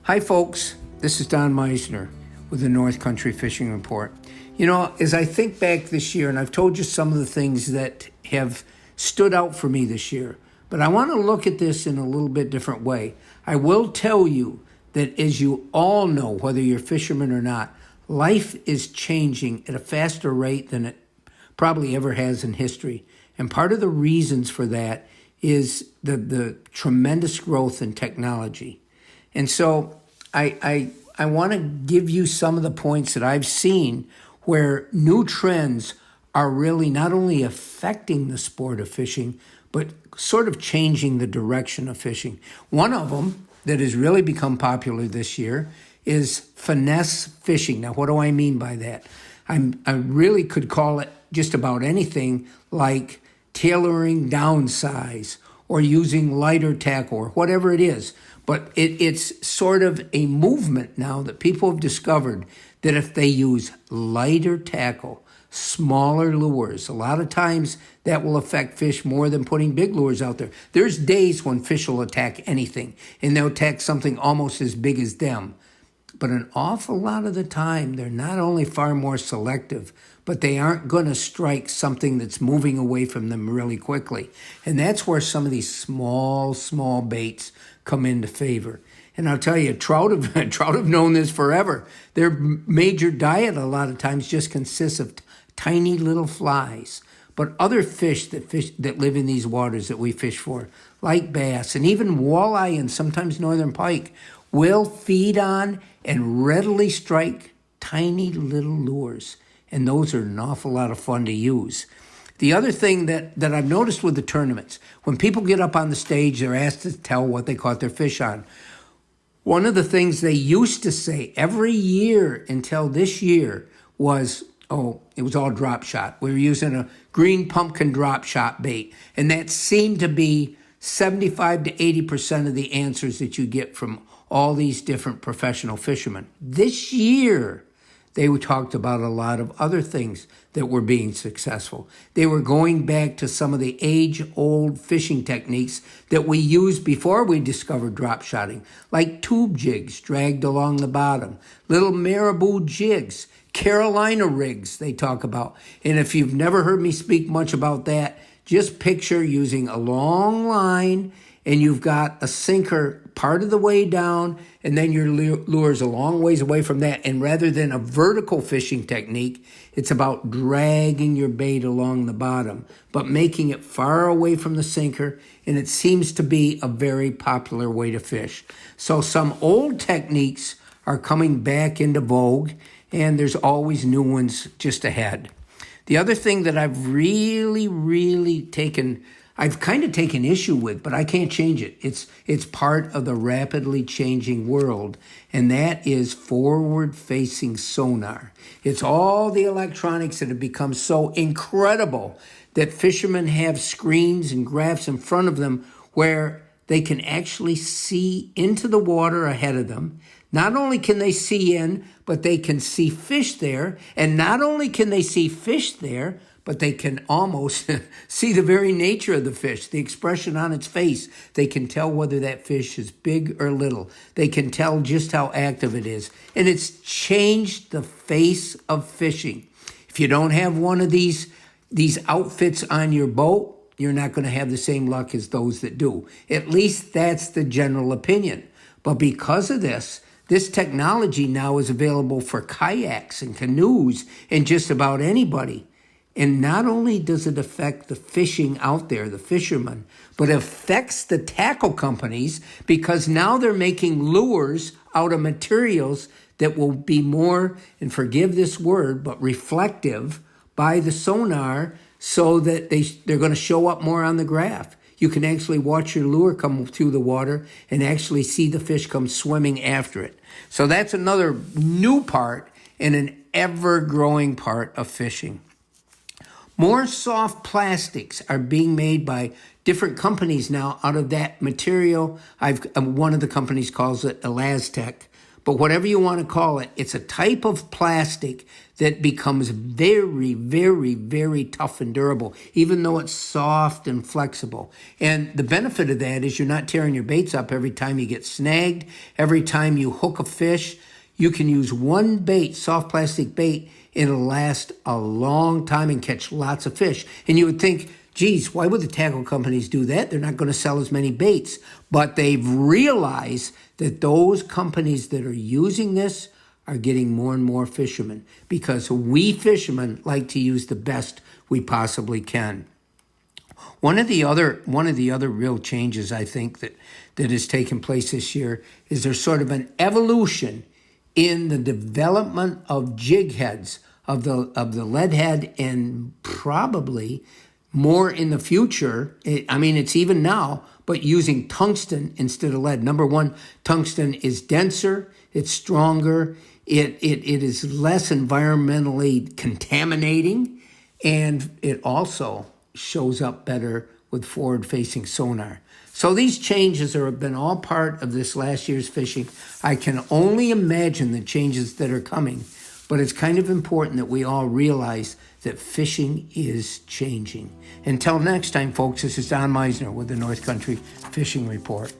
Hi, folks. This is Don Meisner with the North Country Fishing Report. You know, as I think back this year, and I've told you some of the things that have stood out for me this year, but I want to look at this in a little bit different way. I will tell you that, as you all know, whether you're fishermen or not, life is changing at a faster rate than it probably ever has in history. And part of the reasons for that is the tremendous growth in technology. And so I want to give you some of the points that I've seen where new trends are really not only affecting the sport of fishing, but sort of changing the direction of fishing. One of them that has really become popular this year is finesse fishing. Now, what do I mean by that? I really could call it just about anything, like tailoring down size or using lighter tackle or whatever it is. But it's sort of a movement now that people have discovered that if they use lighter tackle, smaller lures, a lot of times that will affect fish more than putting big lures out there. There's days when fish will attack anything, and they'll attack something almost as big as them. But an awful lot of the time, they're not only far more selective, but they aren't going to strike something that's moving away from them really quickly. And that's where some of these small baits come into favor. And I'll tell you, trout have known this forever. Their major diet a lot of times just consists of tiny little flies. But other fish that live in these waters that we fish for, like bass and even walleye and sometimes northern pike, will feed on and readily strike tiny little lures. And those are an awful lot of fun to use. The other thing that I've noticed with the tournaments, when people get up on the stage, they're asked to tell what they caught their fish on. One of the things they used to say every year until this year was, it was all drop shot. We were using a green pumpkin drop shot bait. And that seemed to be 75 to 80% of the answers that you get from all these different professional fishermen. This year, they talked about a lot of other things that were being successful. They were going back to some of the age-old fishing techniques that we used before we discovered drop shotting, like tube jigs dragged along the bottom, little marabou jigs, Carolina rigs they talk about. And if you've never heard me speak much about that, just picture using a long line and you've got a sinker part of the way down, and then your lure's a long ways away from that. And rather than a vertical fishing technique, it's about dragging your bait along the bottom, but making it far away from the sinker, and it seems to be a very popular way to fish. So some old techniques are coming back into vogue, and there's always new ones just ahead. The other thing that I've I've kind of taken issue with, but I can't change it. It's part of the rapidly changing world, and that is forward-facing sonar. It's all the electronics that have become so incredible that fishermen have screens and graphs in front of them where they can actually see into the water ahead of them. Not only can they see in, but they can see fish there. And not only can they see fish there, but they can almost see the very nature of the fish, the expression on its face. They can tell whether that fish is big or little. They can tell just how active it is. And it's changed the face of fishing. If you don't have one of these outfits on your boat, you're not going to have the same luck as those that do. At least that's the general opinion. But because of this technology now is available for kayaks and canoes and just about anybody. And not only does it affect the fishing out there, the fishermen, but it affects the tackle companies because now they're making lures out of materials that will be more, and forgive this word, but reflective by the sonar so that they're going to show up more on the graph. You can actually watch your lure come through the water and actually see the fish come swimming after it. So that's another new part and an ever-growing part of fishing. More soft plastics are being made by different companies now out of that material. One of the companies calls it Elastec, but whatever you want to call it, it's a type of plastic that becomes very, very, very tough and durable, even though it's soft and flexible. And the benefit of that is you're not tearing your baits up every time you get snagged, every time you hook a fish. You can use one bait, soft plastic bait, and it'll last a long time and catch lots of fish. And you would think, geez, why would the tackle companies do that? They're not going to sell as many baits. But they've realized that those companies that are using this are getting more and more fishermen, because we fishermen like to use the best we possibly can. One of the other real changes I think that has taken place this year is there's sort of an evolution in the development of jig heads, of the lead head, and probably more in the future. It's even now, but using tungsten instead of lead. Number one, tungsten is denser, it's stronger, it is less environmentally contaminating, and it also shows up better with forward-facing sonar. So these changes have been all part of this last year's fishing. I can only imagine the changes that are coming, but it's kind of important that we all realize that fishing is changing. Until next time, folks, this is Don Meisner with the North Country Fishing Report.